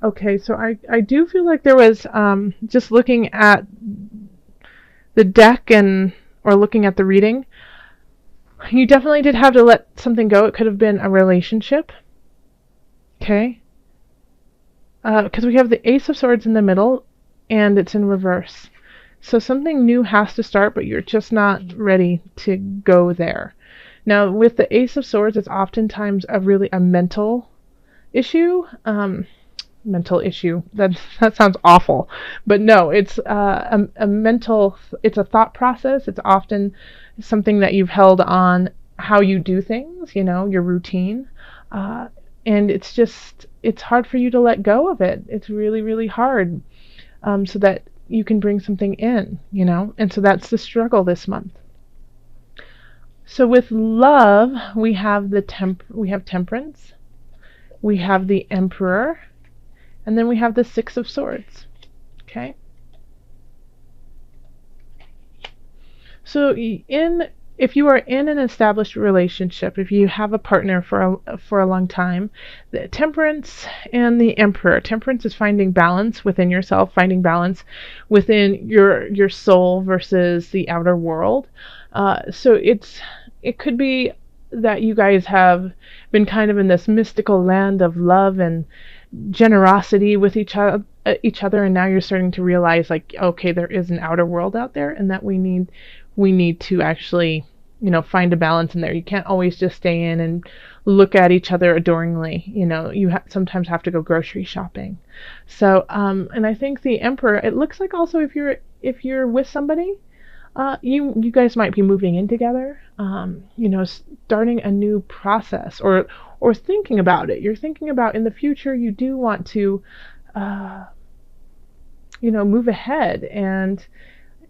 Okay, so I do feel like there was just looking at the deck and or looking at the reading, you definitely did have to let something go. It could have been a relationship. Okay, because we have the Ace of Swords in the middle, and it's in reverse. So something new has to start, but you're just not ready to go there. Now, with the Ace of Swords, it's oftentimes a mental issue. Mental issue. That sounds awful, but no, it's a mental. It's a thought process. It's often something that you've held on how you do things. Your routine, and it's hard for you to let go of it. It's really really hard, so that you can bring something in. And so that's the struggle this month. So with love, we have we have Temperance, we have the Emperor, and then we have the Six of Swords. Okay? So if you are in an established relationship, if you have a partner for a long time, the Temperance and the Emperor. Temperance is finding balance within yourself, finding balance within your soul versus the outer world. So it could be that you guys have been kind of in this mystical land of love and generosity with each other, and now you're starting to realize, like, okay, there is an outer world out there, and that we need to actually find a balance in there. You can't always just stay in and look at each other adoringly. You sometimes have to go grocery shopping. So and I think the Emperor, it looks like also if you're with somebody, you guys might be moving in together, starting a new process, or thinking about it. You're thinking about in the future you do want to, move ahead and,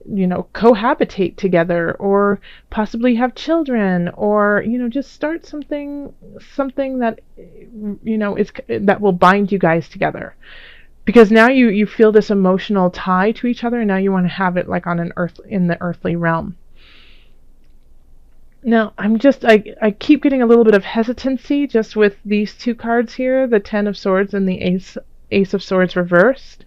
cohabitate together, or possibly have children, or, just start something that, that will bind you guys together. Because now you feel this emotional tie to each other, and now you want to have it like in the earthly realm. Now, I keep getting a little bit of hesitancy just with these two cards here, the Ten of Swords and the Ace of Swords reversed.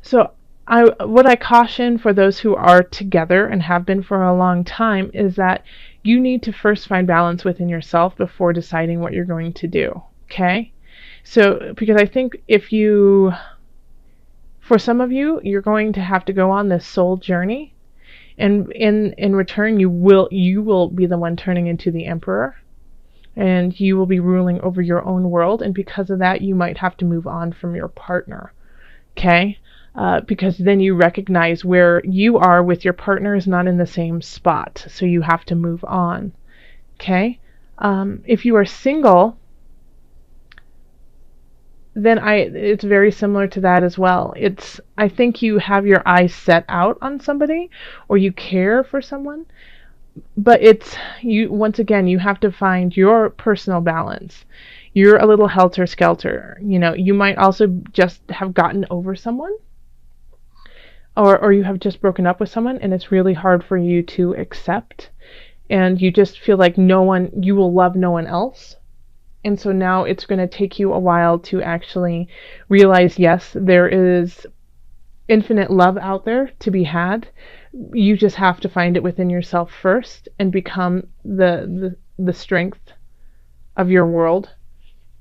So what I caution for those who are together and have been for a long time is that you need to first find balance within yourself before deciding what you're going to do. Okay? So, because I think for some of you, you're going to have to go on this soul journey, and in return, you will be the one turning into the Emperor, and you will be ruling over your own world, and because of that, you might have to move on from your partner. Okay? Because then you recognize where you are with your partner is not in the same spot, so you have to move on. Okay? If you are single, then it's very similar to that as well. I think you have your eyes set out on somebody, or you care for someone, but once again, you have to find your personal balance. You're a little helter-skelter. You might also just have gotten over someone, or you have just broken up with someone, and it's really hard for you to accept, and you just feel like you will love no one else. And so now it's going to take you a while to actually realize, yes, there is infinite love out there to be had. You just have to find it within yourself first and become the strength of your world.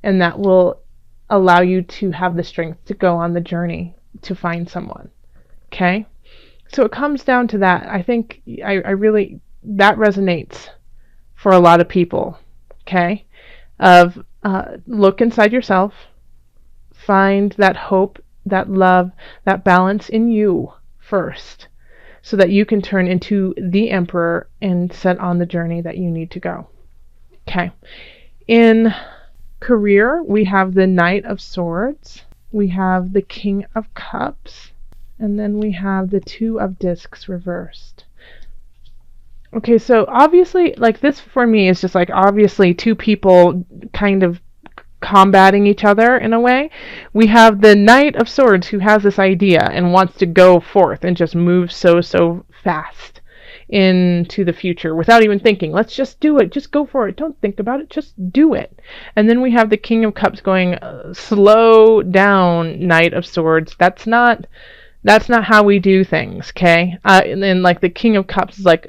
And that will allow you to have the strength to go on the journey to find someone. Okay? So it comes down to that. I think that resonates for a lot of people. Okay? Of look inside yourself, find that hope, that love, that balance in you first, so that you can turn into the Emperor and set on the journey that you need to go. Okay. In career, we have the Knight of Swords, we have the King of Cups, and then we have the Two of Discs reversed. Okay, so obviously, like, this for me is just like obviously two people kind of combating each other in a way. We have the Knight of Swords who has this idea and wants to go forth and just move so fast into the future without even thinking. Let's just do it. Just go for it. Don't think about it. Just do it. And then we have the King of Cups going, slow down, Knight of Swords. That's not how we do things, okay? And then like the King of Cups is like,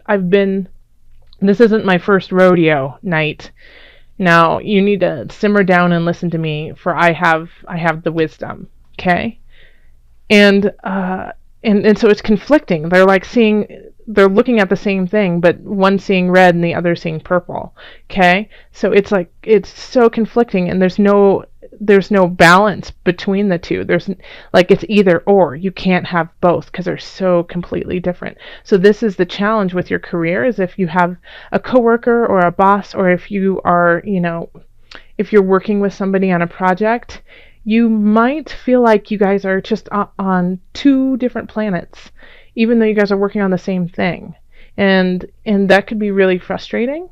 this isn't my first rodeo, Knight. Now you need to simmer down and listen to me, for I have the wisdom, okay? And so it's conflicting. They're looking at the same thing, but one seeing red and the other seeing purple. Okay? So it's like, it's so conflicting, and there's no balance between the two. There's like, it's either or. You can't have both because they're so completely different. So this is the challenge with your career, is if you have a coworker or a boss, or if you are, if you're working with somebody on a project, you might feel like you guys are just on two different planets, even though you guys are working on the same thing. And that could be really frustrating.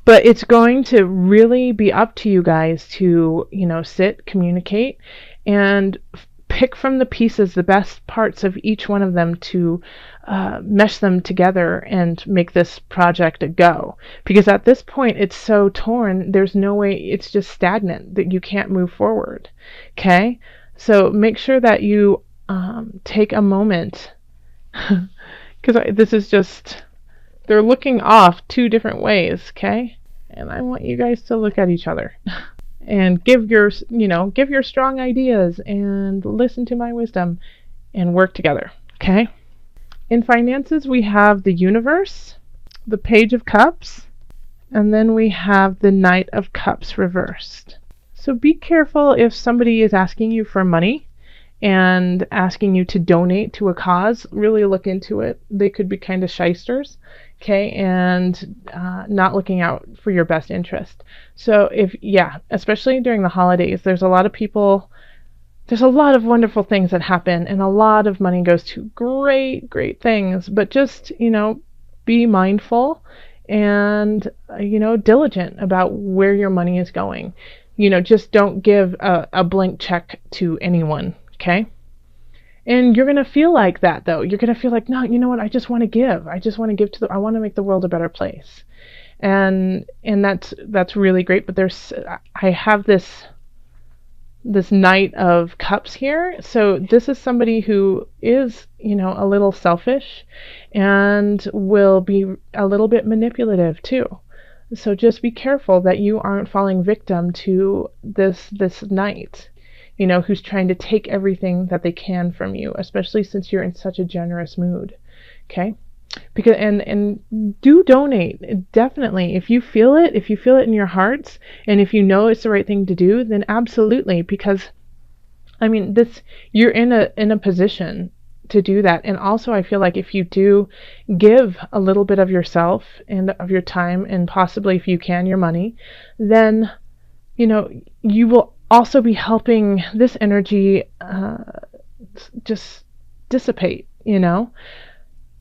But it's going to really be up to you guys to, sit, communicate, and pick from the pieces the best parts of each one of them to mesh them together and make this project a go. Because at this point, it's so torn, there's no way, it's just stagnant, that you can't move forward. Okay? So make sure that you take a moment, because this is just, they're looking off two different ways, okay? And I want you guys to look at each other and give your strong ideas and listen to my wisdom and work together, okay? In finances, we have the Universe, the Page of Cups, and then we have the Knight of Cups reversed. So be careful if somebody is asking you for money and asking you to donate to a cause. Really look into it. They could be kind of shysters, okay, and not looking out for your best interest. So especially during the holidays, there's a lot of wonderful things that happen, and a lot of money goes to great things. But just, be mindful and, diligent about where your money is going. Just don't give a blank check to anyone, okay? And you're going to feel like that, though. You're going to feel like, no, you know what? I just want to give. I just want to give I want to make the world a better place. And that's really great. But I have this Knight of Cups here. So this is somebody who is, a little selfish and will be a little bit manipulative too. So just be careful that you aren't falling victim to this knight, who's trying to take everything that they can from you, especially since you're in such a generous mood. Okay? Because and do donate, definitely. If you feel it in your hearts, and if you know it's the right thing to do, then absolutely, because you're in a position to do that. And also, I feel like if you do give a little bit of yourself and of your time, and possibly, if you can, your money, then you will also be helping this energy just dissipate,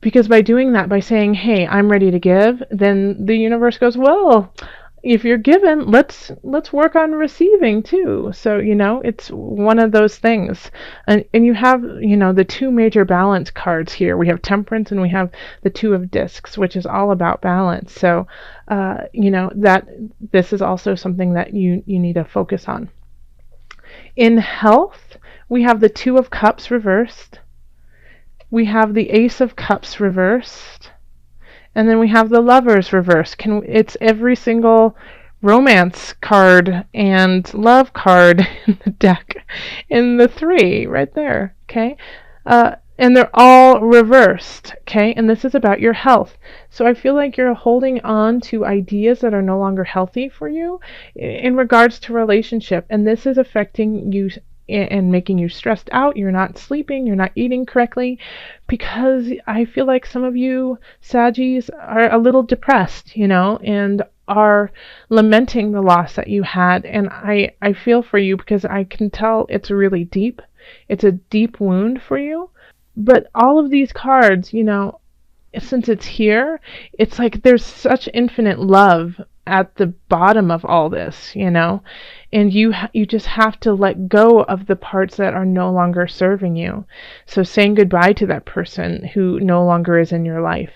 because by doing that, by saying, hey, I'm ready to give, then the universe goes, well, if you're given, let's work on receiving too. So, it's one of those things. And you have, the two major balance cards here. We have Temperance and we have the Two of Discs, which is all about balance. So, that this is also something that you need to focus on. In health, we have the Two of Cups reversed. We have the Ace of Cups reversed. And then we have the Lovers reversed. It's every single romance card and love card in the deck. In the three right there, okay? And they're all reversed, okay? And this is about your health. So I feel like you're holding on to ideas that are no longer healthy for you in regards to relationship. And this is affecting you and making you stressed out. You're not sleeping, you're not eating correctly, because I feel like some of you Saggies are a little depressed, and are lamenting the loss that you had. And I feel for you, because I can tell it's really deep. It's a deep wound for you. But all of these cards, since it's here, it's like there's such infinite love at the bottom of all this, and you just have to let go of the parts that are no longer serving you. So saying goodbye to that person who no longer is in your life.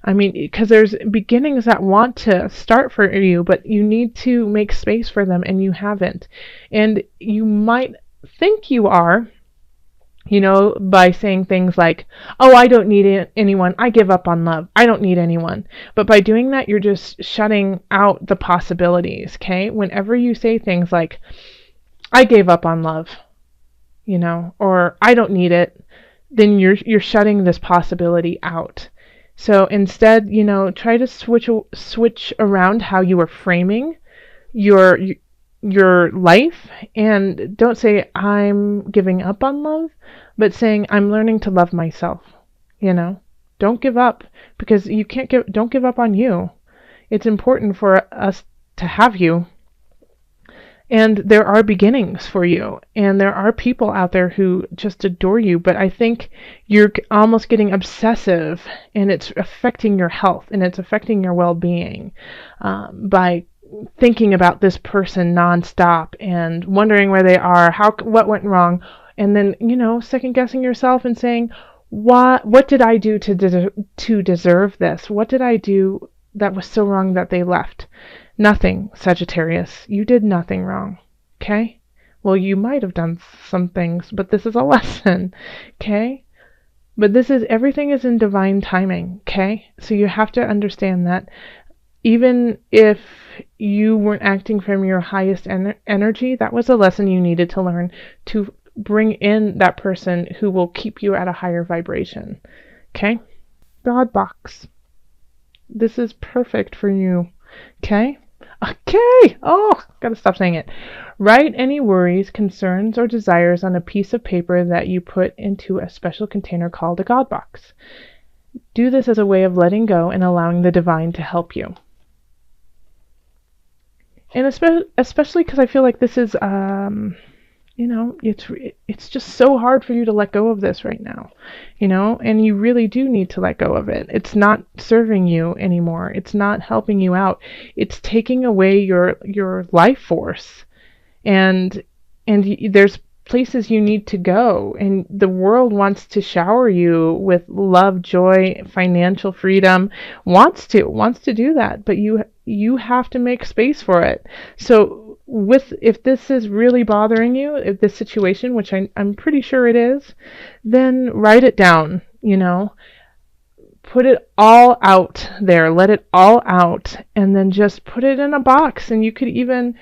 I mean, because there's beginnings that want to start for you, but you need to make space for them, and you haven't. And you might think you are, by saying things like, oh, I don't need anyone. I give up on love. I don't need anyone. But by doing that, you're just shutting out the possibilities, okay? Whenever you say things like, I gave up on love, or I don't need it, then you're shutting this possibility out. So instead, try to switch around how you are framing your life, and don't say I'm giving up on love, but saying I'm learning to love myself. Don't give up, because don't give up on you. It's important for us to have you, and there are beginnings for you, and there are people out there who just adore you, but I think you're almost getting obsessive, and it's affecting your health, and it's affecting your well-being by thinking about this person nonstop and wondering where they are, what went wrong, and then second guessing yourself and saying, what did I do to deserve this? What did I do that was so wrong that they left? Nothing, Sagittarius. You did nothing wrong. Okay? Well, you might have done some things, but this is a lesson. Okay? But everything is in divine timing. Okay? So you have to understand that even if you weren't acting from your highest energy, that was a lesson you needed to learn to bring in that person who will keep you at a higher vibration. Okay? God box. This is perfect for you. Okay? Okay! Oh, gotta stop saying it. Write any worries, concerns, or desires on a piece of paper that you put into a special container called a God box. Do this as a way of letting go and allowing the divine to help you. And especially because I feel like this is, it's just so hard for you to let go of this right now, and you really do need to let go of it. It's not serving you anymore. It's not helping you out. It's taking away your life force, and there's places you need to go, and the world wants to shower you with love, joy, financial freedom, wants to do that, but you have to make space for it. So if this is really bothering you, if this situation, which I'm pretty sure it is, then write it down, put it all out there, let it all out, and then just put it in a box. And you could even,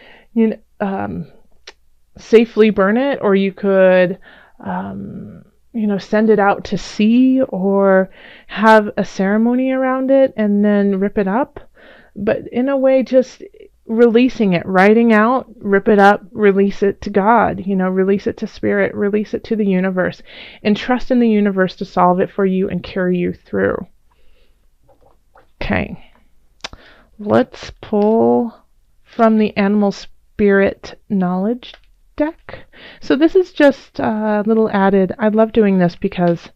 safely burn it, or you could, send it out to sea, or have a ceremony around it and then rip it up. But in a way, just releasing it, writing out, rip it up, release it to God, release it to spirit, release it to the universe, and trust in the universe to solve it for you and carry you through. Okay, let's pull from the Animal Spirit Knowledge deck. So this is just a little added. I love doing this because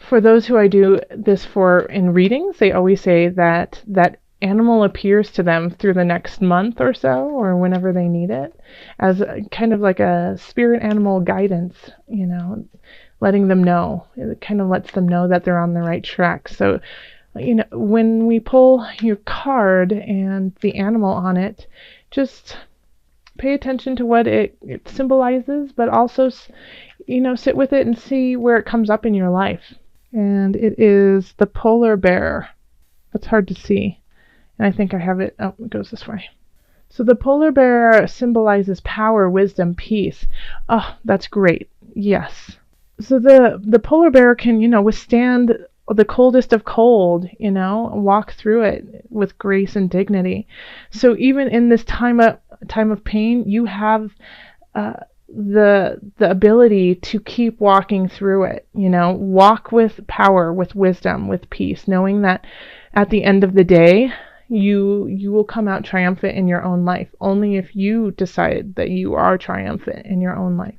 for those who I do this for in readings, they always say that animal appears to them through the next month or so, or whenever they need it, as kind of like a spirit animal guidance, letting them know. It kind of lets them know that they're on the right track. So, when we pull your card and the animal on it, just pay attention to what it symbolizes, but also, sit with it and see where it comes up in your life. And it is the polar bear. That's hard to see. And I think I have it. Oh, it goes this way. So the polar bear symbolizes power, wisdom, peace. Oh, that's great. Yes. So the polar bear can, withstand the coldest of cold, walk through it with grace and dignity. So even in this time of pain, you have the ability to keep walking through it, walk with power, with wisdom, with peace, knowing that at the end of the day, you will come out triumphant in your own life, only if you decide that you are triumphant in your own life.